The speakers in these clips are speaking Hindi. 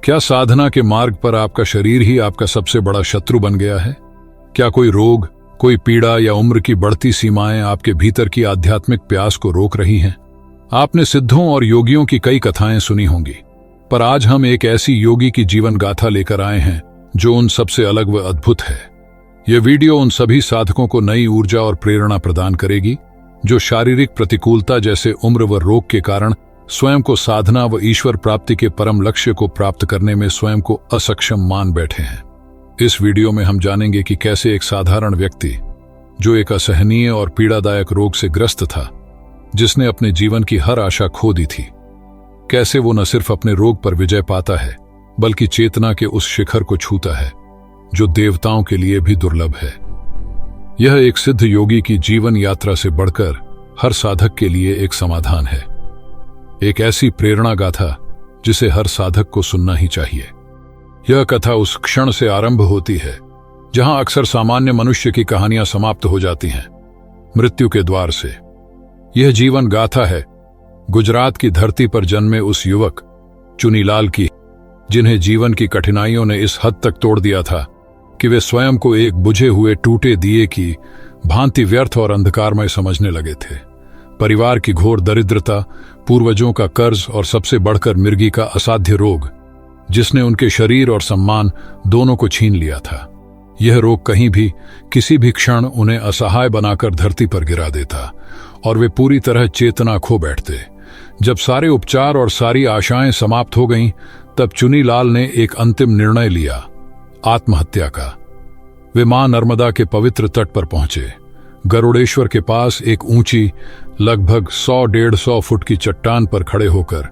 क्या साधना के मार्ग पर आपका शरीर ही आपका सबसे बड़ा शत्रु बन गया है? क्या कोई रोग, कोई पीड़ा या उम्र की बढ़ती सीमाएं आपके भीतर की आध्यात्मिक प्यास को रोक रही हैं? आपने सिद्धों और योगियों की कई कथाएं सुनी होंगी, पर आज हम एक ऐसी योगी की जीवन गाथा लेकर आए हैं जो उन सबसे अलग व अद्भुत है। यह वीडियो उन सभी साधकों को नई ऊर्जा और प्रेरणा प्रदान करेगी जो शारीरिक प्रतिकूलता जैसे उम्र व रोग के कारण स्वयं को साधना व ईश्वर प्राप्ति के परम लक्ष्य को प्राप्त करने में स्वयं को असक्षम मान बैठे हैं। इस वीडियो में हम जानेंगे कि कैसे एक साधारण व्यक्ति जो एक असहनीय और पीड़ादायक रोग से ग्रस्त था, जिसने अपने जीवन की हर आशा खो दी थी, कैसे वो न सिर्फ अपने रोग पर विजय पाता है बल्कि चेतना के उस शिखर को छूता है जो देवताओं के लिए भी दुर्लभ है। यह एक सिद्ध योगी की जीवन यात्रा से बढ़कर हर साधक के लिए एक समाधान है, एक ऐसी प्रेरणा गाथा जिसे हर साधक को सुनना ही चाहिए। यह कथा उस क्षण से आरंभ होती है जहां अक्सर सामान्य मनुष्य की कहानियां समाप्त हो जाती हैं, मृत्यु के द्वार से। यह जीवन गाथा है गुजरात की धरती पर जन्मे उस युवक चुनीलाल की, जिन्हें जीवन की कठिनाइयों ने इस हद तक तोड़ दिया था कि वे स्वयं को एक बुझे हुए टूटे दिए की भांति व्यर्थ और अंधकारमय समझने लगे थे। परिवार की घोर दरिद्रता, पूर्वजों का कर्ज और सबसे बढ़कर मिर्गी का असाध्य रोग, जिसने उनके शरीर और सम्मान दोनों को छीन लिया था। यह रोग कहीं भी किसी भी क्षण उन्हें असहाय बनाकर धरती पर गिरा देता और वे पूरी तरह चेतना खो बैठते। जब सारे उपचार और सारी आशाएं समाप्त हो गईं, तब चुनीलाल ने एक अंतिम निर्णय लिया, आत्महत्या का। वे मां नर्मदा के पवित्र तट पर पहुंचे। गरुड़ेश्वर के पास एक ऊंची लगभग 100-150 फुट की चट्टान पर खड़े होकर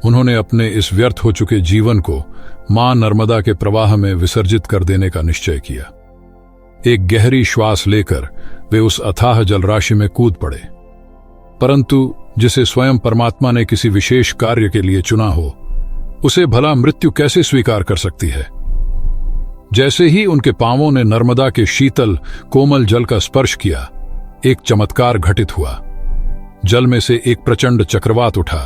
उन्होंने अपने इस व्यर्थ हो चुके जीवन को मां नर्मदा के प्रवाह में विसर्जित कर देने का निश्चय किया। एक गहरी श्वास लेकर वे उस अथाह जलराशि में कूद पड़े। परंतु जिसे स्वयं परमात्मा ने किसी विशेष कार्य के लिए चुना हो, उसे भला मृत्यु कैसे स्वीकार कर सकती है? जैसे ही उनके पांवों ने नर्मदा के शीतल कोमल जल का स्पर्श किया, एक चमत्कार घटित हुआ। जल में से एक प्रचंड चक्रवात उठा,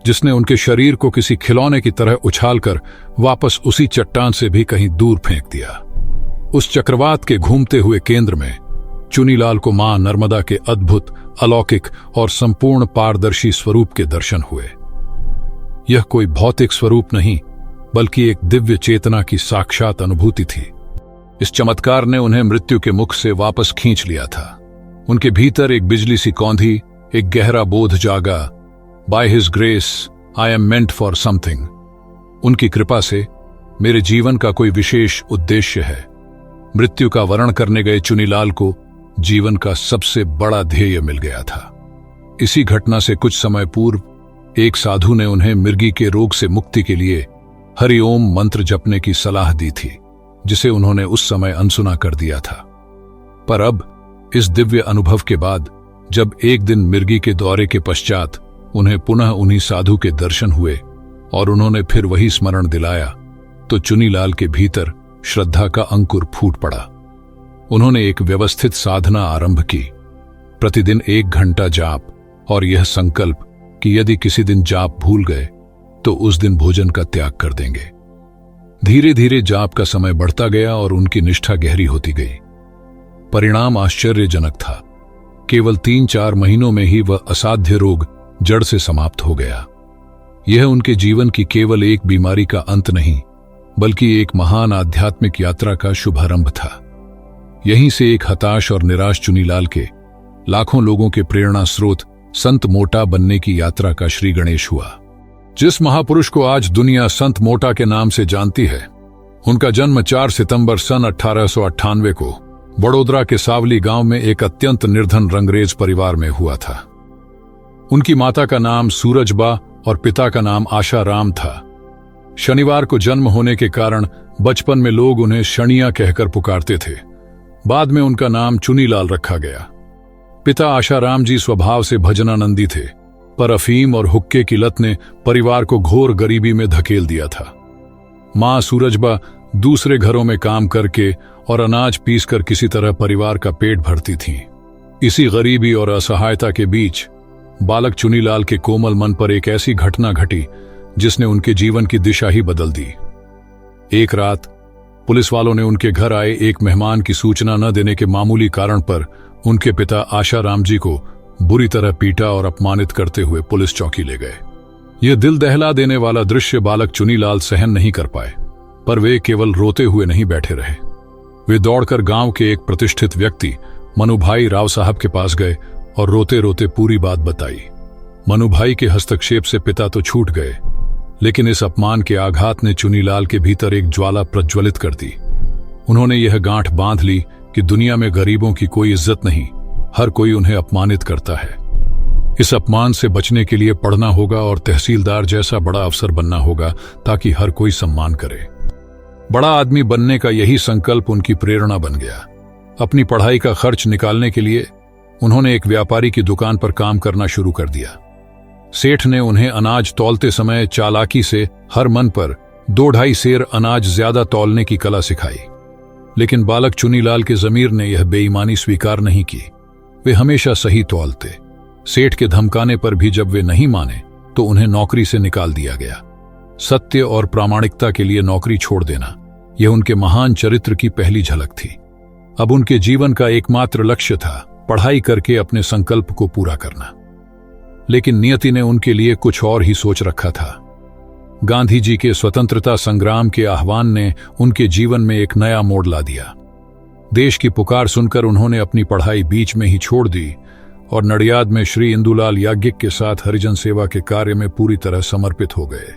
जिसने उनके शरीर को किसी खिलौने की तरह उछालकर वापस उसी चट्टान से भी कहीं दूर फेंक दिया। उस चक्रवात के घूमते हुए केंद्र में चुनीलाल को मां नर्मदा के अद्भुत, अलौकिक और संपूर्ण पारदर्शी स्वरूप के दर्शन हुए। यह कोई भौतिक स्वरूप नहीं बल्कि एक दिव्य चेतना की साक्षात अनुभूति थी। इस चमत्कार ने उन्हें मृत्यु के मुख से वापस खींच लिया था। उनके भीतर एक बिजली सी कौंधी, एक गहरा बोध जागा, by his grace I am meant for something. उनकी कृपा से मेरे जीवन का कोई विशेष उद्देश्य है। मृत्यु का वर्ण करने गए चुनीलाल को जीवन का सबसे बड़ा ध्येय मिल गया था। इसी घटना से कुछ समय पूर्व एक साधु ने उन्हें मिर्गी के रोग से मुक्ति के लिए हरि ओम मंत्र जपने की सलाह दी थी, जिसे उन्होंने उस समय अनसुना कर दिया था। पर अब इस दिव्य अनुभव के बाद, जब एक दिन मिर्गी के दौरे के पश्चात उन्हें पुनः उन्हीं साधु के दर्शन हुए और उन्होंने फिर वही स्मरण दिलाया, तो चुनीलाल के भीतर श्रद्धा का अंकुर फूट पड़ा। उन्होंने एक व्यवस्थित साधना आरंभ की, प्रतिदिन 1 घंटा जाप और यह संकल्प कि यदि किसी दिन जाप भूल गए तो उस दिन भोजन का त्याग कर देंगे। धीरे धीरे जाप का समय बढ़ता गया और उनकी निष्ठा गहरी होती गई। परिणाम आश्चर्यजनक था। केवल 3-4 महीनों में ही वह असाध्य रोग जड़ से समाप्त हो गया। यह उनके जीवन की केवल एक बीमारी का अंत नहीं बल्कि एक महान आध्यात्मिक यात्रा का शुभारंभ था। यहीं से एक हताश और निराश चुनीलाल के लाखों लोगों के प्रेरणा स्रोत संत मोटा बनने की यात्रा का श्री गणेश हुआ। जिस महापुरुष को आज दुनिया संत मोटा के नाम से जानती है, उनका जन्म 4 सितंबर सन 1898 को बड़ोदरा के सावली गांव में एक अत्यंत निर्धन रंगरेज परिवार में हुआ था। उनकी माता का नाम सूरजबा और पिता का नाम आशाराम था। शनिवार को जन्म होने के कारण बचपन में लोग उन्हें शनिया कहकर पुकारते थे। बाद में उनका नाम चुनीलाल रखा गया। पिता आशाराम जी स्वभाव से भजनानंदी थे, पर अफीम और हुक्के की लत ने परिवार को घोर गरीबी में धकेल दिया था। मां सूरजबा दूसरे घरों में काम करके और अनाज पीसकर किसी तरह परिवार का पेट भरती थीं। इसी गरीबी और असहायता के बीच बालक चुनीलाल के कोमल मन पर एक ऐसी घटना घटी जिसने उनके जीवन की दिशा ही बदल दी। एक रात पुलिस वालों ने उनके घर आए एक मेहमान की सूचना न देने के मामूली कारण पर उनके पिता आशाराम जी को बुरी तरह पीटा और अपमानित करते हुए पुलिस चौकी ले गए। यह दिल दहला देने वाला दृश्य बालक चुनीलाल सहन नहीं कर पाए, पर वे केवल रोते हुए नहीं बैठे रहे। वे दौड़कर गांव के एक प्रतिष्ठित व्यक्ति मनुभाई राव साहब के पास गए और रोते रोते पूरी बात बताई। मनुभाई के हस्तक्षेप से पिता तो छूट गए, लेकिन इस अपमान के आघात ने चुनीलाल के भीतर एक ज्वाला प्रज्वलित कर दी। उन्होंने यह गांठ बांध ली कि दुनिया में गरीबों की कोई इज्जत नहीं, हर कोई उन्हें अपमानित करता है। इस अपमान से बचने के लिए पढ़ना होगा और तहसीलदार जैसा बड़ा अफसर बनना होगा ताकि हर कोई सम्मान करे। बड़ा आदमी बनने का यही संकल्प उनकी प्रेरणा बन गया। अपनी पढ़ाई का खर्च निकालने के लिए उन्होंने एक व्यापारी की दुकान पर काम करना शुरू कर दिया। सेठ ने उन्हें अनाज तौलते समय चालाकी से हर मन पर 2-2.5 सेर अनाज ज्यादा तौलने की कला सिखाई, लेकिन बालक चुनीलाल के ज़मीर ने यह बेईमानी स्वीकार नहीं की। वे हमेशा सही तौलते। सेठ के धमकाने पर भी जब वे नहीं माने तो उन्हें नौकरी से निकाल दिया गया। सत्य और प्रामाणिकता के लिए नौकरी छोड़ देना, यह उनके महान चरित्र की पहली झलक थी। अब उनके जीवन का एकमात्र लक्ष्य था पढ़ाई करके अपने संकल्प को पूरा करना। लेकिन नियति ने उनके लिए कुछ और ही सोच रखा था। गांधी जी के स्वतंत्रता संग्राम के आह्वान ने उनके जीवन में एक नया मोड़ ला दिया। देश की पुकार सुनकर उन्होंने अपनी पढ़ाई बीच में ही छोड़ दी और नडियाद में श्री इंदुलाल याज्ञिक के साथ हरिजन सेवा के कार्य में पूरी तरह समर्पित हो गए।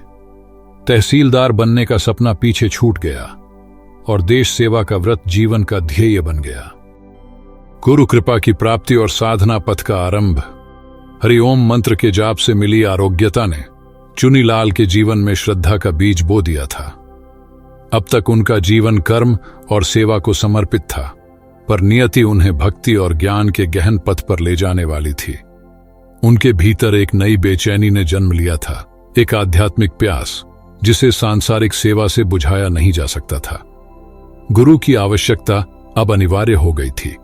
तहसीलदार बनने का सपना पीछे छूट गया और देश सेवा का व्रत जीवन का ध्येय बन गया। गुरु कृपा की प्राप्ति और साधना पथ का आरंभ, हरिओम मंत्र के जाप से मिली आरोग्यता ने चुनीलाल के जीवन में श्रद्धा का बीज बो दिया था। अब तक उनका जीवन कर्म और सेवा को समर्पित था, पर नियति उन्हें भक्ति और ज्ञान के गहन पथ पर ले जाने वाली थी। उनके भीतर एक नई बेचैनी ने जन्म लिया था, एक आध्यात्मिक प्यास जिसे सांसारिक सेवा से बुझाया नहीं जा सकता था। गुरु की आवश्यकता अब अनिवार्य हो गई थी,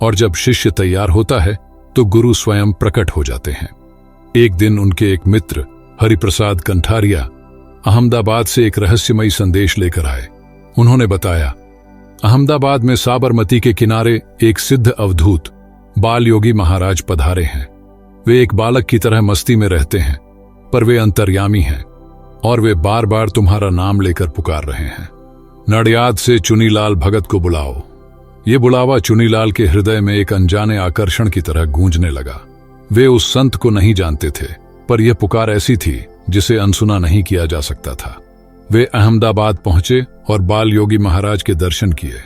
और जब शिष्य तैयार होता है तो गुरु स्वयं प्रकट हो जाते हैं। एक दिन उनके एक मित्र हरिप्रसाद कंठारिया अहमदाबाद से एक रहस्यमयी संदेश लेकर आए। उन्होंने बताया, अहमदाबाद में साबरमती के किनारे एक सिद्ध अवधूत बाल योगी महाराज पधारे हैं। वे एक बालक की तरह मस्ती में रहते हैं, पर वे अंतर्यामी हैं और वे बार बार तुम्हारा नाम लेकर पुकार रहे हैं। नडियाद से चुनीलाल भगत को बुलाओ। ये बुलावा चुनीलाल के हृदय में एक अनजाने आकर्षण की तरह गूंजने लगा। वे उस संत को नहीं जानते थे, पर यह पुकार ऐसी थी जिसे अनसुना नहीं किया जा सकता था। वे अहमदाबाद पहुंचे और बाल योगी महाराज के दर्शन किए,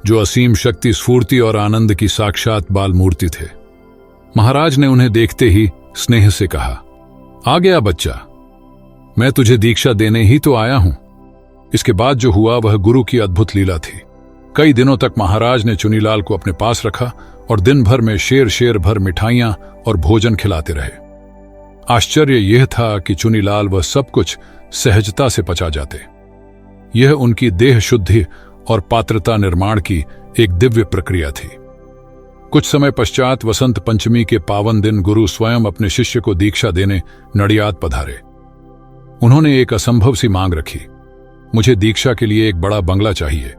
जो असीम शक्ति, स्फूर्ति और आनंद की साक्षात बाल मूर्ति थे। महाराज ने उन्हें देखते ही स्नेह से कहा, आ गया बच्चा, मैं तुझे दीक्षा देने ही तो आया हूं। इसके बाद जो हुआ वह गुरु की अद्भुत लीला थी। कई दिनों तक महाराज ने चुनीलाल को अपने पास रखा और दिन भर में शेर भर मिठाइयां और भोजन खिलाते रहे। आश्चर्य यह था कि चुनीलाल वह सब कुछ सहजता से पचा जाते। यह उनकी देह शुद्धि और पात्रता निर्माण की एक दिव्य प्रक्रिया थी। कुछ समय पश्चात वसंत पंचमी के पावन दिन गुरु स्वयं अपने शिष्य को दीक्षा देने नडियाद पधारे। उन्होंने एक असंभव सी मांग रखी, मुझे दीक्षा के लिए एक बड़ा बंगला चाहिए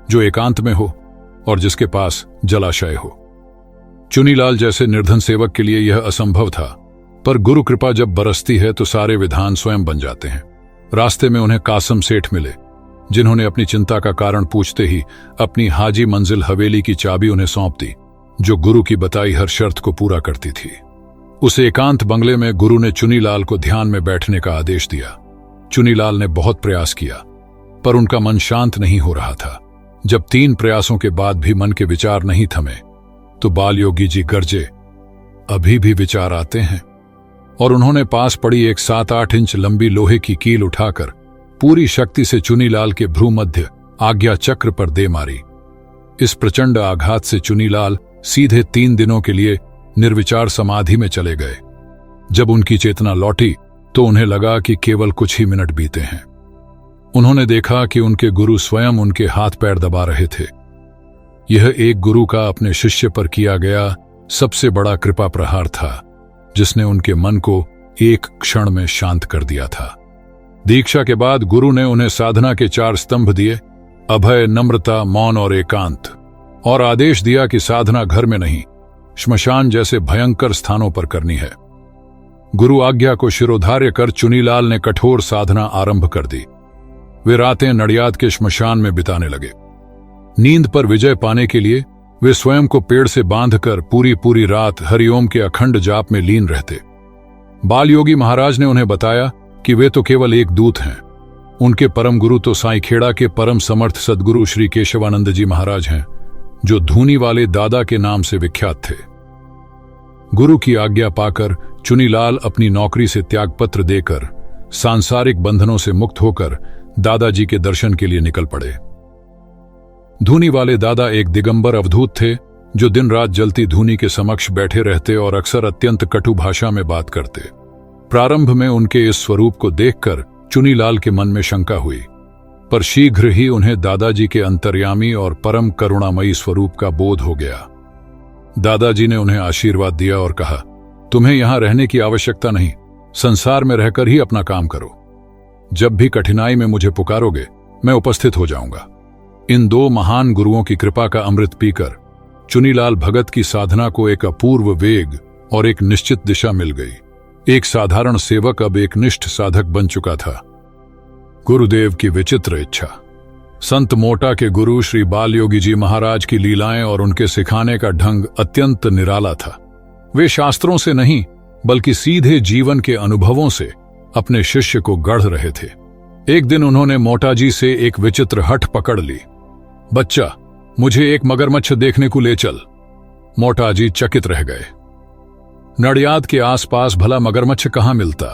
जो एकांत में हो और जिसके पास जलाशय हो। चुनीलाल जैसे निर्धन सेवक के लिए यह असंभव था, पर गुरु कृपा जब बरसती है तो सारे विधान स्वयं बन जाते हैं। रास्ते में उन्हें कासम सेठ मिले, जिन्होंने अपनी चिंता का कारण पूछते ही अपनी हाजी मंजिल हवेली की चाबी उन्हें सौंप दी, जो गुरु की बताई हर शर्त को पूरा करती थी। उस एकांत बंगले में गुरु ने चुनीलाल को ध्यान में बैठने का आदेश दिया। चुनीलाल ने बहुत प्रयास किया, पर उनका मन शांत नहीं हो रहा था। जब 3 प्रयासों के बाद भी मन के विचार नहीं थमे, तो बाल योगी जी गरजे, अभी भी विचार आते हैं, और उन्होंने पास पड़ी एक 7-8 इंच लंबी लोहे की कील उठाकर पूरी शक्ति से चुनीलाल के भ्रूमध्य आज्ञा चक्र पर दे मारी। इस प्रचंड आघात से चुनीलाल सीधे 3 दिनों के लिए निर्विचार समाधि में चले गए। जब उनकी चेतना लौटी तो उन्हें लगा कि केवल कुछ ही मिनट बीते हैं। उन्होंने देखा कि उनके गुरु स्वयं उनके हाथ पैर दबा रहे थे। यह एक गुरु का अपने शिष्य पर किया गया सबसे बड़ा कृपा प्रहार था, जिसने उनके मन को एक क्षण में शांत कर दिया था। दीक्षा के बाद गुरु ने उन्हें साधना के 4 स्तंभ दिए: अभय, नम्रता, मौन और एकांत, और आदेश दिया कि साधना घर में नहीं, श्मशान जैसे भयंकर स्थानों पर करनी है। गुरु आज्ञा को शिरोधार्य कर चुनीलाल ने कठोर साधना आरंभ कर दी। वे रातें नडियाद के श्मशान में बिताने लगे। नींद पर विजय पाने के लिए वे स्वयं को पेड़ से बांधकर पूरी रात हरिओम के अखंड जाप में लीन रहते। बाल योगी महाराज ने उन्हें बताया कि वे तो केवल एक दूत हैं। उनके परम गुरु तो साईखेड़ा के परम समर्थ सद्गुरु श्री केशवानंद जी महाराज हैं, जो धूनी वाले दादा के नाम से विख्यात थे। गुरु की आज्ञा पाकर चुनीलाल अपनी नौकरी से त्यागपत्र देकर सांसारिक बंधनों से मुक्त होकर दादाजी के दर्शन के लिए निकल पड़े। धूनी वाले दादा एक दिगंबर अवधूत थे, जो दिन रात जलती धूनी के समक्ष बैठे रहते और अक्सर अत्यंत कटु भाषा में बात करते। प्रारंभ में उनके इस स्वरूप को देखकर चुनीलाल के मन में शंका हुई, पर शीघ्र ही उन्हें दादाजी के अंतर्यामी और परम करुणामयी स्वरूप का बोध हो गया। दादाजी ने उन्हें आशीर्वाद दिया और कहा, तुम्हें यहां रहने की आवश्यकता नहीं, संसार में रहकर ही अपना काम करो। जब भी कठिनाई में मुझे पुकारोगे, मैं उपस्थित हो जाऊंगा। इन 2 महान गुरुओं की कृपा का अमृत पीकर चुनीलाल भगत की साधना को एक अपूर्व वेग और एक निश्चित दिशा मिल गई। एक साधारण सेवक अब एक निष्ठ साधक बन चुका था। गुरुदेव की विचित्र इच्छा। संत मोटा के गुरु श्री बाल योगी जी महाराज की लीलाएं और उनके सिखाने का ढंग अत्यंत निराला था। वे शास्त्रों से नहीं, बल्कि सीधे जीवन के अनुभवों से अपने शिष्य को गढ़ रहे थे। एक दिन उन्होंने मोटा जी से एक विचित्र हठ पकड़ ली। बच्चा, मुझे एक मगरमच्छ देखने को ले चल। मोटा जी चकित रह गए। नडियाद के आसपास भला मगरमच्छ कहां मिलता?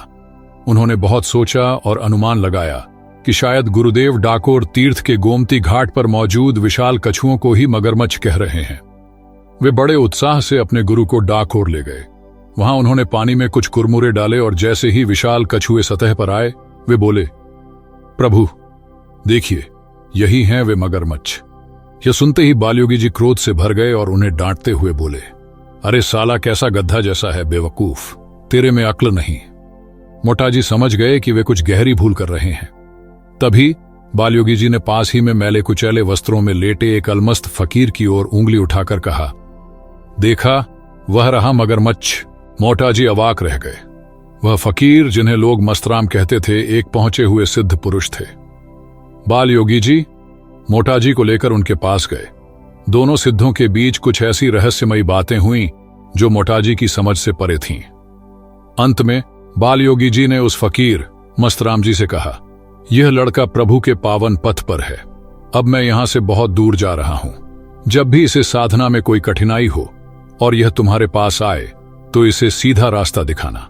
उन्होंने बहुत सोचा और अनुमान लगाया कि शायद गुरुदेव डाकोर तीर्थ के गोमती घाट पर मौजूद विशाल कछुओं को ही मगरमच्छ कह रहे हैं। वे बड़े उत्साह से अपने गुरु को डाकोर ले गए। वहां उन्होंने पानी में कुछ कुरमुरे डाले और जैसे ही विशाल कछुए सतह पर आए, वे बोले, प्रभु देखिए, यही हैं वे मगरमच्छ। यह सुनते ही बालयोगी जी क्रोध से भर गए और उन्हें डांटते हुए बोले, अरे साला, कैसा गधा जैसा है बेवकूफ, तेरे में अक्ल नहीं। मोटा जी समझ गए कि वे कुछ गहरी भूल कर रहे हैं। तभी बालयोगी जी ने पास ही में मैले कुचैले वस्त्रों में लेटे एक अलमस्त फकीर की ओर उंगली उठाकर कहा, देखा, वह रहा मगरमच्छ। मोटा जी अवाक रह गए। वह फकीर, जिन्हें लोग मस्तराम कहते थे, एक पहुंचे हुए सिद्ध पुरुष थे। बाल योगी जी मोटा जी को लेकर उनके पास गए। दोनों सिद्धों के बीच कुछ ऐसी रहस्यमयी बातें हुईं जो मोटा जी की समझ से परे थीं। अंत में बाल योगी जी ने उस फकीर मस्तराम जी से कहा, यह लड़का प्रभु के पावन पथ पर है। अब मैं यहां से बहुत दूर जा रहा हूं। जब भी इसे साधना में कोई कठिनाई हो और यह तुम्हारे पास आए तो इसे सीधा रास्ता दिखाना।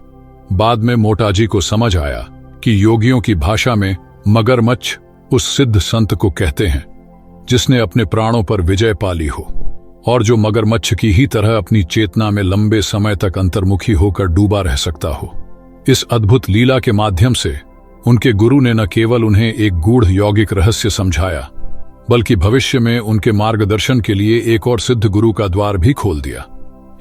बाद में मोटा जी को समझ आया कि योगियों की भाषा में मगरमच्छ उस सिद्ध संत को कहते हैं जिसने अपने प्राणों पर विजय पाली हो और जो मगरमच्छ की ही तरह अपनी चेतना में लंबे समय तक अंतर्मुखी होकर डूबा रह सकता हो। इस अद्भुत लीला के माध्यम से उनके गुरु ने न केवल उन्हें एक गूढ़ यौगिक रहस्य समझाया, बल्कि भविष्य में उनके मार्गदर्शन के लिए एक और सिद्ध गुरु का द्वार भी खोल दिया।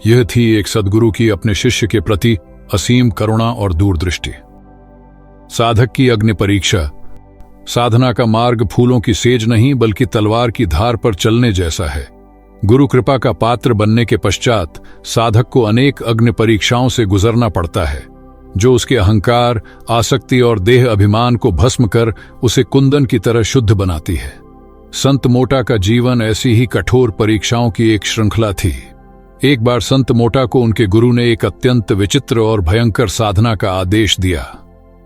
यह थी एक सद्गुरु की अपने शिष्य के प्रति असीम करुणा और दूरदृष्टि। साधक की अग्नि परीक्षा। साधना का मार्ग फूलों की सेज नहीं, बल्कि तलवार की धार पर चलने जैसा है। गुरु कृपा का पात्र बनने के पश्चात साधक को अनेक अग्नि परीक्षाओं से गुजरना पड़ता है, जो उसके अहंकार, आसक्ति और देह अभिमान को भस्म कर उसे कुंदन की तरह शुद्ध बनाती है। संत मोटा का जीवन ऐसी ही कठोर परीक्षाओं की एक श्रृंखला थी। एक बार संत मोटा को उनके गुरु ने एक अत्यंत विचित्र और भयंकर साधना का आदेश दिया।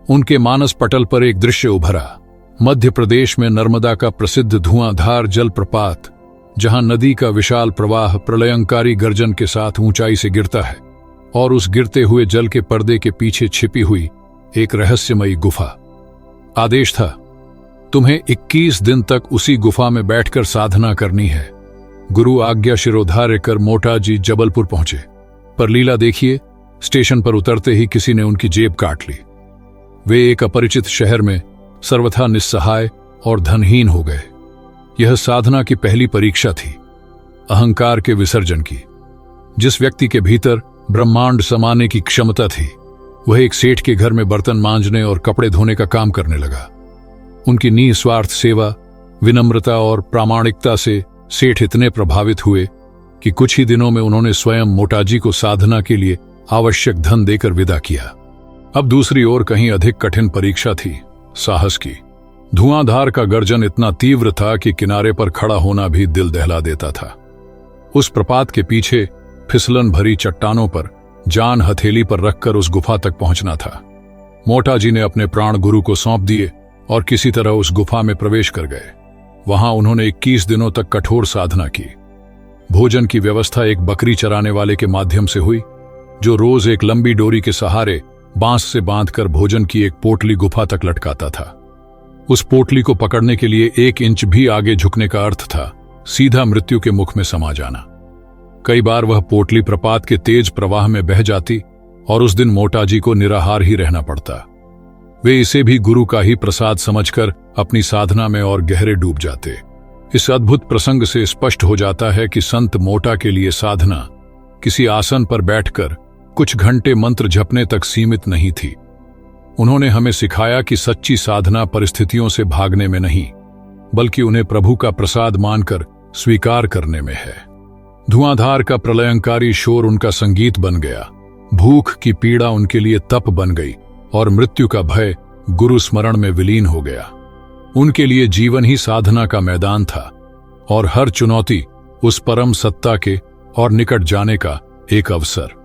उनके मानस पटल पर एक दृश्य उभरा। मध्य प्रदेश में नर्मदा का प्रसिद्ध धुआंधार जलप्रपात, जहां नदी का विशाल प्रवाह प्रलयंकारी गर्जन के साथ ऊंचाई से गिरता है और उस गिरते हुए जल के पर्दे के पीछे छिपी हुई एक रहस्यमयी गुफा। आदेश था, तुम्हें 21 दिन तक उसी गुफा में बैठकर साधना करनी है। गुरु आज्ञा शिरोधार्य कर मोटा जी जबलपुर पहुंचे, पर लीला देखिए, स्टेशन पर उतरते ही किसी ने उनकी जेब काट ली। वे एक अपरिचित शहर में सर्वथा निस्सहाय और धनहीन हो गए। यह साधना की पहली परीक्षा थी, अहंकार के विसर्जन की। जिस व्यक्ति के भीतर ब्रह्मांड समाने की क्षमता थी, वह एक सेठ के घर में बर्तन मांजने और कपड़े धोने का काम करने लगा। उनकी निस्वार्थ सेवा, विनम्रता और प्रामाणिकता से सेठ इतने प्रभावित हुए कि कुछ ही दिनों में उन्होंने स्वयं मोटाजी को साधना के लिए आवश्यक धन देकर विदा किया। अब दूसरी ओर कहीं अधिक कठिन परीक्षा थी, साहस की। धुआंधार का गर्जन इतना तीव्र था कि किनारे पर खड़ा होना भी दिल दहला देता था। उस प्रपात के पीछे फिसलन भरी चट्टानों पर जान हथेली पर रखकर उस गुफा तक पहुंचना था। मोटाजी ने अपने प्राण गुरु को सौंप दिए और किसी तरह उस गुफा में प्रवेश कर गए। वहां उन्होंने 21 दिनों तक कठोर साधना की। भोजन की व्यवस्था एक बकरी चराने वाले के माध्यम से हुई, जो रोज एक लंबी डोरी के सहारे बांस से बांधकर भोजन की एक पोटली गुफा तक लटकाता था। उस पोटली को पकड़ने के लिए 1 इंच भी आगे झुकने का अर्थ था सीधा मृत्यु के मुख में समा जाना। कई बार वह पोटली प्रपात के तेज प्रवाह में बह जाती और उस दिन मोटाजी को निराहार ही रहना पड़ता। वे इसे भी गुरु का ही प्रसाद समझकर अपनी साधना में और गहरे डूब जाते। इस अद्भुत प्रसंग से स्पष्ट हो जाता है कि संत मोटा के लिए साधना किसी आसन पर बैठकर कुछ घंटे मंत्र जपने तक सीमित नहीं थी। उन्होंने हमें सिखाया कि सच्ची साधना परिस्थितियों से भागने में नहीं, बल्कि उन्हें प्रभु का प्रसाद मानकर स्वीकार करने में है। धुआंधार का प्रलयंकारी शोर उनका संगीत बन गया, भूख की पीड़ा उनके लिए तप बन गई और मृत्यु का भय गुरु स्मरण में विलीन हो गया। उनके लिए जीवन ही साधना का मैदान था और हर चुनौती उस परम सत्ता के और निकट जाने का एक अवसर।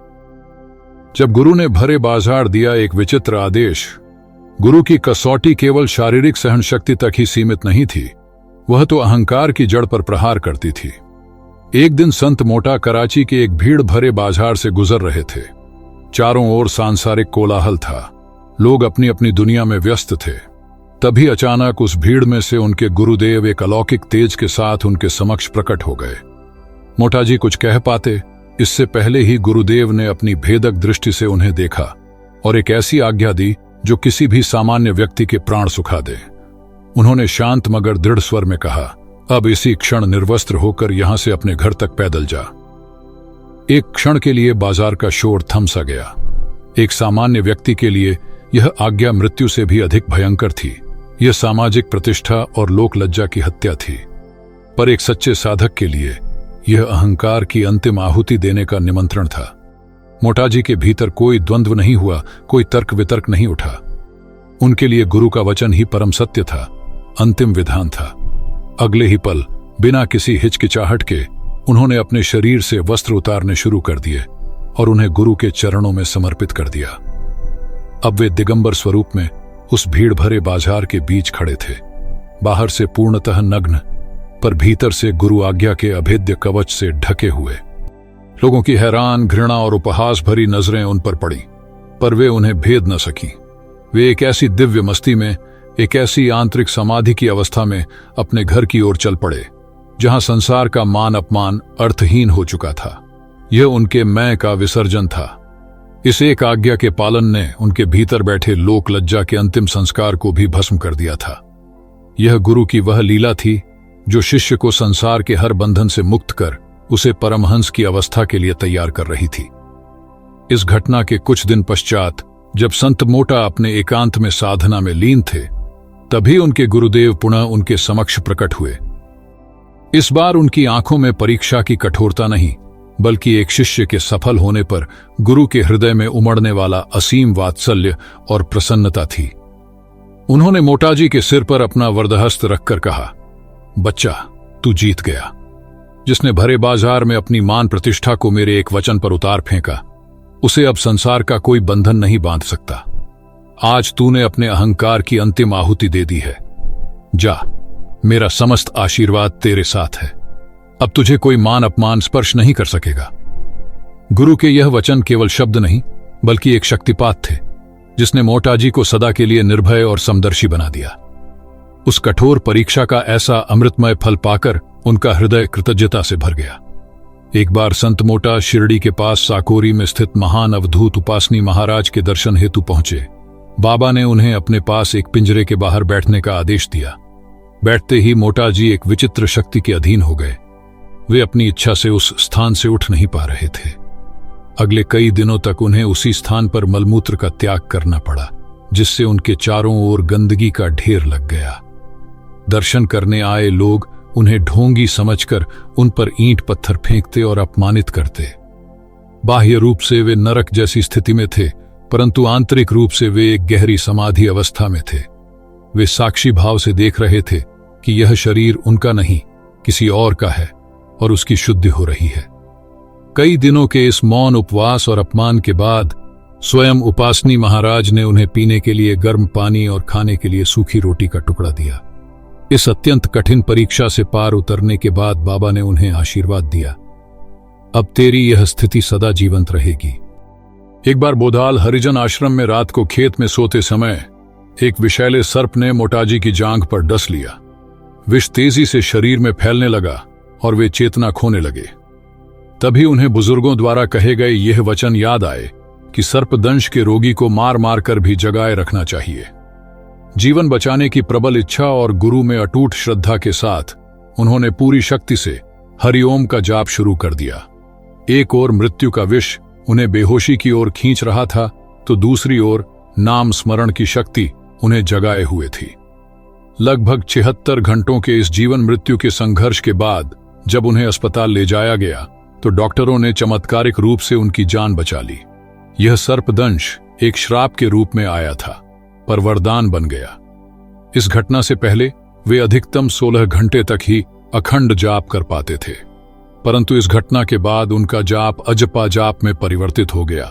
जब गुरु ने भरे बाजार दिया एक विचित्र आदेश, गुरु की कसौटी केवल शारीरिक सहनशक्ति तक ही सीमित नहीं थी, वह तो अहंकार की जड़ पर प्रहार करती थी। एक दिन संत मोटा कराची के एक भीड़ भरे बाजार से गुजर रहे थे। चारों ओर सांसारिक कोलाहल था, लोग अपनी अपनी दुनिया में व्यस्त थे। तभी अचानक उस भीड़ में से उनके गुरुदेव एक अलौकिक तेज के साथ उनके समक्ष प्रकट हो गए। मोटाजी कुछ कह पाते, इससे पहले ही गुरुदेव ने अपनी भेदक दृष्टि से उन्हें देखा और एक ऐसी आज्ञा दी जो किसी भी सामान्य व्यक्ति के प्राण सुखा दे। उन्होंने शांत मगर दृढ़ स्वर में कहा, अब इसी क्षण निर्वस्त्र होकर यहां से अपने घर तक पैदल जा। एक क्षण के लिए बाजार का शोर थम सा गया। एक सामान्य व्यक्ति के लिए यह आज्ञा मृत्यु से भी अधिक भयंकर थी। यह सामाजिक प्रतिष्ठा और लोक लज्जा की हत्या थी। पर एक सच्चे साधक के लिए यह अहंकार की अंतिम आहुति देने का निमंत्रण था। मोटाजी के भीतर कोई द्वंद्व नहीं हुआ, कोई तर्क वितर्क नहीं उठा। उनके लिए गुरु का वचन ही परम सत्य था, अंतिम विधान था। अगले ही पल बिना किसी हिचकिचाहट के उन्होंने अपने शरीर से वस्त्र उतारने शुरू कर दिए और उन्हें गुरु के चरणों में समर्पित कर दिया। अब वे दिगंबर स्वरूप में उस भीड़ भरे बाजार के बीच खड़े थे, बाहर से पूर्णतः नग्न, पर भीतर से गुरु आज्ञा के अभेद्य कवच से ढके हुए। लोगों की हैरान, घृणा और उपहास भरी नजरें उन पर पड़ी, पर वे उन्हें भेद न सकी। वे एक ऐसी दिव्य मस्ती में, एक ऐसी आंतरिक समाधि की अवस्था में अपने घर की ओर चल पड़े जहां संसार का मान अपमान अर्थहीन हो चुका था। यह उनके मैं का विसर्जन था। इस एक आज्ञा के पालन ने उनके भीतर बैठे लोक लज्जा के अंतिम संस्कार को भी भस्म कर दिया था। यह गुरु की वह लीला थी जो शिष्य को संसार के हर बंधन से मुक्त कर उसे परमहंस की अवस्था के लिए तैयार कर रही थी। इस घटना के कुछ दिन पश्चात जब संत मोटा अपने एकांत में साधना में लीन थे, तभी उनके गुरुदेव पुनः उनके समक्ष प्रकट हुए। इस बार उनकी आंखों में परीक्षा की कठोरता नहीं, बल्कि एक शिष्य के सफल होने पर गुरु के हृदय में उमड़ने वाला असीम वात्सल्य और प्रसन्नता थी। उन्होंने मोटाजी के सिर पर अपना वरदहस्त रखकर कहा, बच्चा, तू जीत गया। जिसने भरे बाजार में अपनी मान प्रतिष्ठा को मेरे एक वचन पर उतार फेंका, उसे अब संसार का कोई बंधन नहीं बांध सकता। आज तूने अपने अहंकार की अंतिम आहुति दे दी है। जा, मेरा समस्त आशीर्वाद तेरे साथ है। अब तुझे कोई मान अपमान स्पर्श नहीं कर सकेगा। गुरु के यह वचन केवल शब्द नहीं, बल्कि एक शक्तिपात थे जिसने मोटाजी को सदा के लिए निर्भय और समदर्शी बना दिया। उस कठोर परीक्षा का ऐसा अमृतमय फल पाकर उनका हृदय कृतज्ञता से भर गया। एक बार संत मोटा शिरडी के पास साकोरी में स्थित महान अवधूत उपासनी महाराज के दर्शन हेतु पहुंचे। बाबा ने उन्हें अपने पास एक पिंजरे के बाहर बैठने का आदेश दिया। बैठते ही मोटाजी एक विचित्र शक्ति के अधीन हो गए। वे अपनी इच्छा से उस स्थान से उठ नहीं पा रहे थे। अगले कई दिनों तक उन्हें उसी स्थान पर मलमूत्र का त्याग करना पड़ा, जिससे उनके चारों ओर गंदगी का ढेर लग गया। दर्शन करने आए लोग उन्हें ढोंगी समझकर उन पर ईंट पत्थर फेंकते और अपमानित करते। बाह्य रूप से वे नरक जैसी स्थिति में थे, परंतु आंतरिक रूप से वे एक गहरी समाधि अवस्था में थे। वे साक्षी भाव से देख रहे थे कि यह शरीर उनका नहीं, किसी और का है और उसकी शुद्धि हो रही है। कई दिनों के इस मौन उपवास और अपमान के बाद स्वयं उपासनी महाराज ने उन्हें पीने के लिए गर्म पानी और खाने के लिए सूखी रोटी का टुकड़ा दिया। इस अत्यंत कठिन परीक्षा से पार उतरने के बाद बाबा ने उन्हें आशीर्वाद दिया, अब तेरी यह स्थिति सदा जीवंत रहेगी। एक बार बोधाल हरिजन आश्रम में रात को खेत में सोते समय एक विषैले सर्प ने मोटाजी की जांघ पर डस लिया। विष तेजी से शरीर में फैलने लगा और वे चेतना खोने लगे। तभी उन्हें बुजुर्गों द्वारा कहे गए यह वचन याद आए कि सर्पदंश के रोगी को मार मार कर भी जगाए रखना चाहिए। जीवन बचाने की प्रबल इच्छा और गुरु में अटूट श्रद्धा के साथ उन्होंने पूरी शक्ति से हरिओम का जाप शुरू कर दिया। एक ओर मृत्यु का विष उन्हें बेहोशी की ओर खींच रहा था, तो दूसरी ओर नाम स्मरण की शक्ति उन्हें जगाए हुए थी। लगभग 76 घंटों के इस जीवन मृत्यु के संघर्ष के बाद जब उन्हें अस्पताल ले जाया गया तो डॉक्टरों ने चमत्कारिक रूप से उनकी जान बचा ली। यह सर्पदंश एक श्राप के रूप में आया था, पर वरदान बन गया। इस घटना से पहले वे अधिकतम 16 घंटे तक ही अखंड जाप कर पाते थे, परंतु इस घटना के बाद उनका जाप अजपा जाप में परिवर्तित हो गया,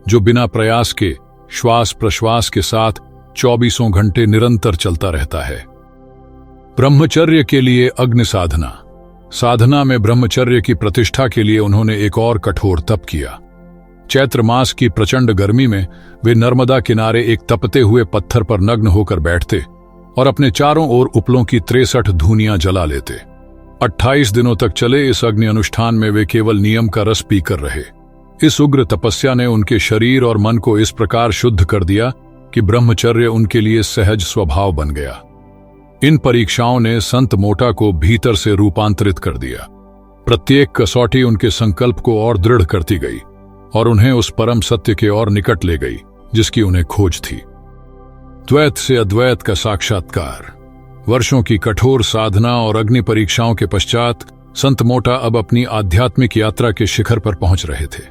जो बिना प्रयास के श्वास प्रश्वास के साथ 24 घंटे निरंतर चलता रहता है। ब्रह्मचर्य के लिए अग्नि साधना। साधना में ब्रह्मचर्य की प्रतिष्ठा के लिए उन्होंने एक और कठोर तप किया। चैत्र मास की प्रचंड गर्मी में वे नर्मदा किनारे एक तपते हुए पत्थर पर नग्न होकर बैठते और अपने चारों ओर उपलों की 63 धूनियां जला लेते। 28 दिनों तक चले इस अग्नि अनुष्ठान में वे केवल नियम का रस पीकर रहे। इस उग्र तपस्या ने उनके शरीर और मन को इस प्रकार शुद्ध कर दिया कि ब्रह्मचर्य उनके लिए सहज स्वभाव बन गया। इन परीक्षाओं ने संत मोटा को भीतर से रूपांतरित कर दिया। प्रत्येक कसौटी उनके संकल्प को और दृढ़ करती गई और उन्हें उस परम सत्य के और निकट ले गई जिसकी उन्हें खोज थी। द्वैत से अद्वैत का साक्षात्कार। वर्षों की कठोर साधना और अग्नि परीक्षाओं के पश्चात संत मोटा अब अपनी आध्यात्मिक यात्रा के शिखर पर पहुंच रहे थे।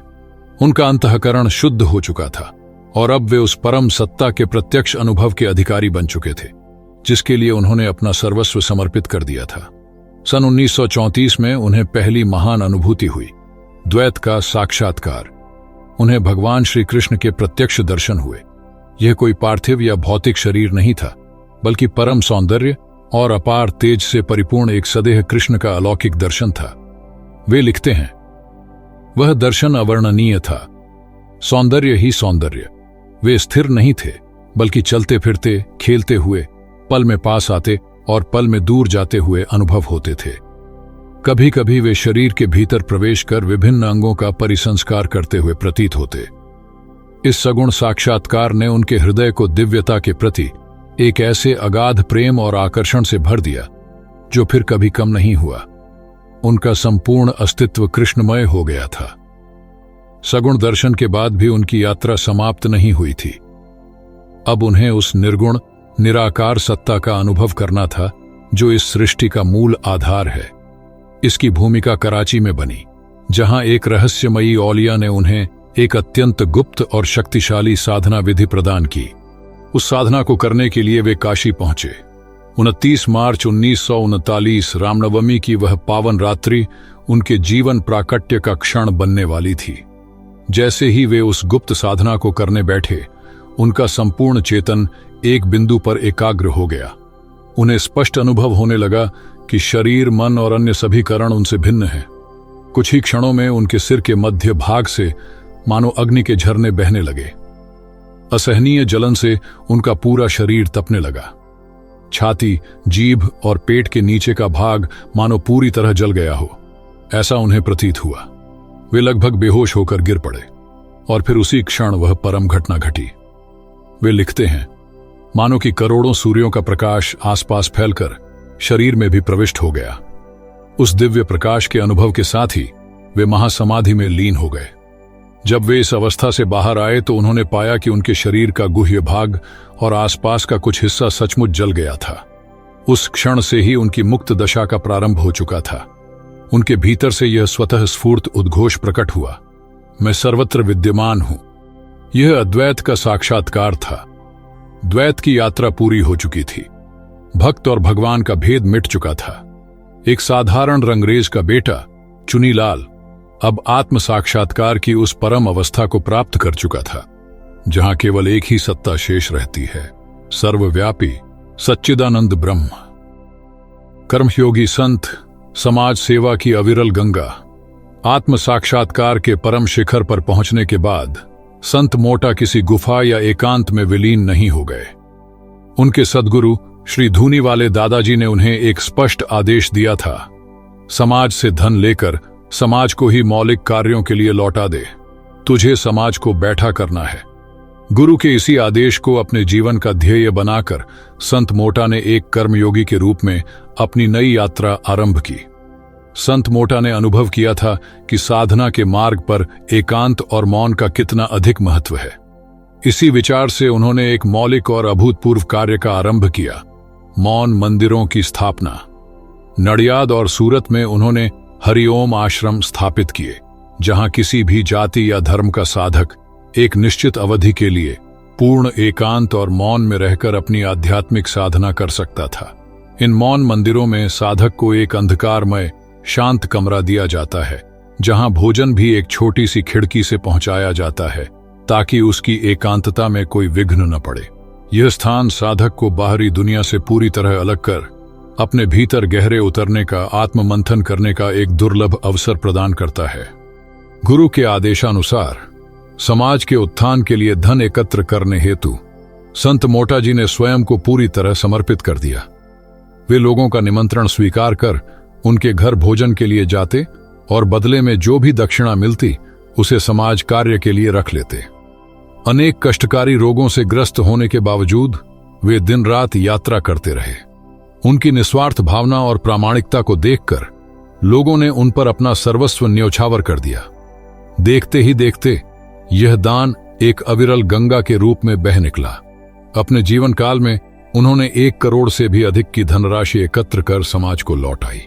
उनका अंतःकरण शुद्ध हो चुका था और अब वे उस परम सत्ता के प्रत्यक्ष अनुभव के अधिकारी बन चुके थे, जिसके लिए उन्होंने अपना सर्वस्व समर्पित कर दिया था। सन 1934 में उन्हें पहली महान अनुभूति हुई, द्वैत का साक्षात्कार। उन्हें भगवान श्री कृष्ण के प्रत्यक्ष दर्शन हुए। यह कोई पार्थिव या भौतिक शरीर नहीं था, बल्कि परम सौंदर्य और अपार तेज से परिपूर्ण एक सदेह कृष्ण का अलौकिक दर्शन था। वे लिखते हैं, वह दर्शन अवर्णनीय था। सौंदर्य ही सौंदर्य। वे स्थिर नहीं थे, बल्कि चलते फिरते, खेलते हुए, पल में पास आते और पल में दूर जाते हुए अनुभव होते थे। कभी कभी वे शरीर के भीतर प्रवेश कर विभिन्न अंगों का परिसंस्कार करते हुए प्रतीत होते। इस सगुण साक्षात्कार ने उनके हृदय को दिव्यता के प्रति एक ऐसे अगाध प्रेम और आकर्षण से भर दिया जो फिर कभी कम नहीं हुआ। उनका संपूर्ण अस्तित्व कृष्णमय हो गया था। सगुण दर्शन के बाद भी उनकी यात्रा समाप्त नहीं हुई थी। अब उन्हें उस निर्गुण निराकार सत्ता का अनुभव करना था जो इस सृष्टि का मूल आधार है। इसकी भूमिका कराची में बनी, जहां एक रहस्यमयी औलिया ने उन्हें एक अत्यंत गुप्त और शक्तिशाली साधना विधि प्रदान की। उस साधना को करने के लिए वे काशी पहुंचे। 29 मार्च 1939 रामनवमी की वह पावन रात्रि उनके जीवन प्राकट्य का क्षण बनने वाली थी। जैसे ही वे उस गुप्त साधना को करने बैठे, उनका संपूर्ण चेतन एक बिंदु पर एकाग्र हो गया। उन्हें स्पष्ट अनुभव होने लगा कि शरीर, मन और अन्य सभी करण उनसे भिन्न हैं। कुछ ही क्षणों में उनके सिर के मध्य भाग से मानो अग्नि के झरने बहने लगे। असहनीय जलन से उनका पूरा शरीर तपने लगा। छाती, जीभ और पेट के नीचे का भाग मानो पूरी तरह जल गया हो, ऐसा उन्हें प्रतीत हुआ। वे लगभग बेहोश होकर गिर पड़े और फिर उसी क्षण वह परम घटना घटी। वे लिखते हैं, मानो कि करोड़ों सूर्यों का प्रकाश आसपास फैलकर शरीर में भी प्रविष्ट हो गया। उस दिव्य प्रकाश के अनुभव के साथ ही वे महासमाधि में लीन हो गए। जब वे इस अवस्था से बाहर आए तो उन्होंने पाया कि उनके शरीर का गुह्य भाग और आसपास का कुछ हिस्सा सचमुच जल गया था। उस क्षण से ही उनकी मुक्त दशा का प्रारंभ हो चुका था। उनके भीतर से यह स्वतः स्फूर्त उद्घोष प्रकट हुआ, मैं सर्वत्र विद्यमान हूं। यह अद्वैत का साक्षात्कार था। द्वैत की यात्रा पूरी हो चुकी थी। भक्त और भगवान का भेद मिट चुका था। एक साधारण रंगरेज का बेटा चुनीलाल अब आत्म साक्षात्कार की उस परम अवस्था को प्राप्त कर चुका था जहां केवल एक ही सत्ता शेष रहती है, सर्वव्यापी सच्चिदानंद ब्रह्म। कर्मयोगी संत, समाज सेवा की अविरल गंगा। आत्म साक्षात्कार के परम शिखर पर पहुंचने के बाद संत मोटा किसी गुफा या एकांत में विलीन नहीं हो गए। उनके सद्गुरु श्री धूनी वाले दादाजी ने उन्हें एक स्पष्ट आदेश दिया था, समाज से धन लेकर समाज को ही मौलिक कार्यों के लिए लौटा दे, तुझे समाज को बैठा करना है। गुरु के इसी आदेश को अपने जीवन का ध्येय बनाकर संत मोटा ने एक कर्मयोगी के रूप में अपनी नई यात्रा आरंभ की। संत मोटा ने अनुभव किया था कि साधना के मार्ग पर एकांत और मौन का कितना अधिक महत्व है। इसी विचार से उन्होंने एक मौलिक और अभूतपूर्व कार्य का आरंभ किया, मौन मंदिरों की स्थापना। नडियाद और सूरत में उन्होंने हरिओम आश्रम स्थापित किए, जहां किसी भी जाति या धर्म का साधक एक निश्चित अवधि के लिए पूर्ण एकांत और मौन में रहकर अपनी आध्यात्मिक साधना कर सकता था। इन मौन मंदिरों में साधक को एक अंधकारमय शांत कमरा दिया जाता है, जहां भोजन भी एक छोटी सी खिड़की से पहुंचाया जाता है ताकि उसकी एकांतता में कोई विघ्न न पड़े। यह स्थान साधक को बाहरी दुनिया से पूरी तरह अलग कर अपने भीतर गहरे उतरने का, आत्म मंथन करने का एक दुर्लभ अवसर प्रदान करता है। गुरु के आदेशानुसार समाज के उत्थान के लिए धन एकत्र करने हेतु संत मोटा जी ने स्वयं को पूरी तरह समर्पित कर दिया। वे लोगों का निमंत्रण स्वीकार कर उनके घर भोजन के लिए जाते और बदले में जो भी दक्षिणा मिलती उसे समाज कार्य के लिए रख लेते। अनेक कष्टकारी रोगों से ग्रस्त होने के बावजूद वे दिन रात यात्रा करते रहे। उनकी निस्वार्थ भावना और प्रामाणिकता को देखकर लोगों ने उन पर अपना सर्वस्व न्योछावर कर दिया। देखते ही देखते यह दान एक अविरल गंगा के रूप में बह निकला। अपने जीवन काल में उन्होंने 1 करोड़ से भी अधिक की धनराशि एकत्र कर समाज को लौटाई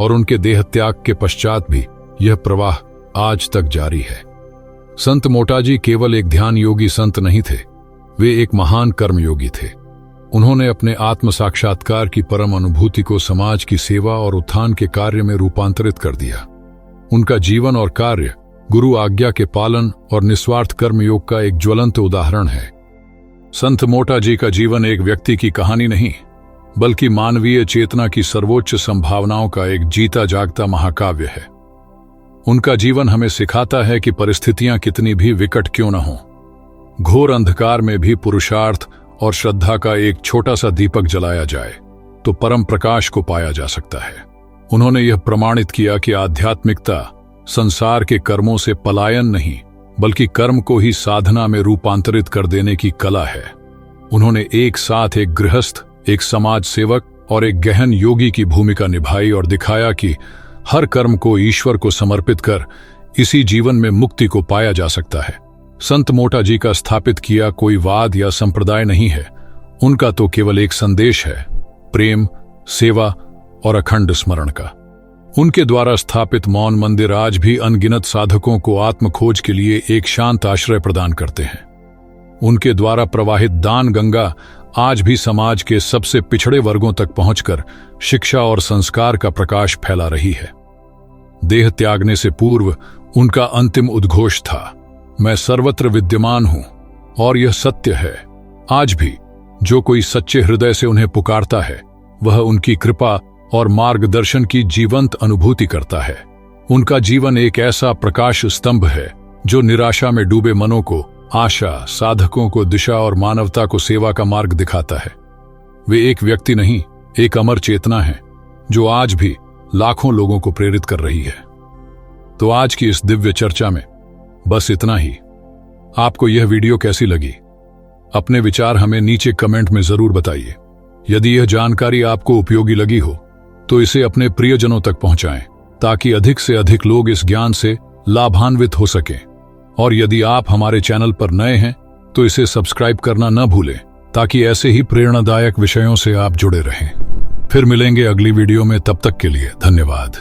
और उनके देह त्याग के पश्चात भी यह प्रवाह आज तक जारी है। संत मोटाजी केवल एक ध्यान योगी संत नहीं थे, वे एक महान कर्मयोगी थे। उन्होंने अपने आत्म साक्षात्कार की परम अनुभूति को समाज की सेवा और उत्थान के कार्य में रूपांतरित कर दिया। उनका जीवन और कार्य गुरु आज्ञा के पालन और निस्वार्थ कर्मयोग का एक ज्वलंत उदाहरण है। संत मोटा जी का जीवन एक व्यक्ति की कहानी नहीं, बल्कि मानवीय चेतना की सर्वोच्च संभावनाओं का एक जीता जागता महाकाव्य है। उनका जीवन हमें सिखाता है कि परिस्थितियां कितनी भी विकट क्यों न हों, घोर अंधकार में भी पुरुषार्थ और श्रद्धा का एक छोटा सा दीपक जलाया जाए तो परम प्रकाश को पाया जा सकता है। उन्होंने यह प्रमाणित किया कि आध्यात्मिकता संसार के कर्मों से पलायन नहीं, बल्कि कर्म को ही साधना में रूपांतरित कर देने की कला है। उन्होंने एक साथ एक गृहस्थ, एक समाज सेवक और एक गहन योगी की भूमिका निभाई और दिखाया कि हर कर्म को ईश्वर को समर्पित कर इसी जीवन में मुक्ति को पाया जा सकता है। संत मोटा जी का स्थापित किया कोई वाद या संप्रदाय नहीं है, उनका तो केवल एक संदेश है, प्रेम, सेवा और अखंड स्मरण का। उनके द्वारा स्थापित मौन मंदिर आज भी अनगिनत साधकों को आत्मखोज के लिए एक शांत आश्रय प्रदान करते हैं। उनके द्वारा प्रवाहित दान गंगा आज भी समाज के सबसे पिछड़े वर्गों तक पहुंचकर शिक्षा और संस्कार का प्रकाश फैला रही है। देह त्यागने से पूर्व उनका अंतिम उद्घोष था, मैं सर्वत्र विद्यमान हूं। और यह सत्य है, आज भी जो कोई सच्चे हृदय से उन्हें पुकारता है वह उनकी कृपा और मार्गदर्शन की जीवंत अनुभूति करता है। उनका जीवन एक ऐसा प्रकाश स्तंभ है जो निराशा में डूबे मनों को आशा, साधकों को दिशा और मानवता को सेवा का मार्ग दिखाता है। वे एक व्यक्ति नहीं, एक अमर चेतना है जो आज भी लाखों लोगों को प्रेरित कर रही है। तो आज की इस दिव्य चर्चा में बस इतना ही। आपको यह वीडियो कैसी लगी? अपने विचार हमें नीचे कमेंट में जरूर बताइए। यदि यह जानकारी आपको उपयोगी लगी हो तो इसे अपने प्रियजनों तक पहुंचाएं ताकि अधिक से अधिक लोग इस ज्ञान से लाभान्वित हो सकें और यदि आप हमारे चैनल पर नए हैं तो इसे सब्सक्राइब करना न भूलें, ताकि ऐसे ही प्रेरणादायक विषयों से आप जुड़े रहें। फिर मिलेंगे अगली वीडियो में, तब तक के लिए धन्यवाद।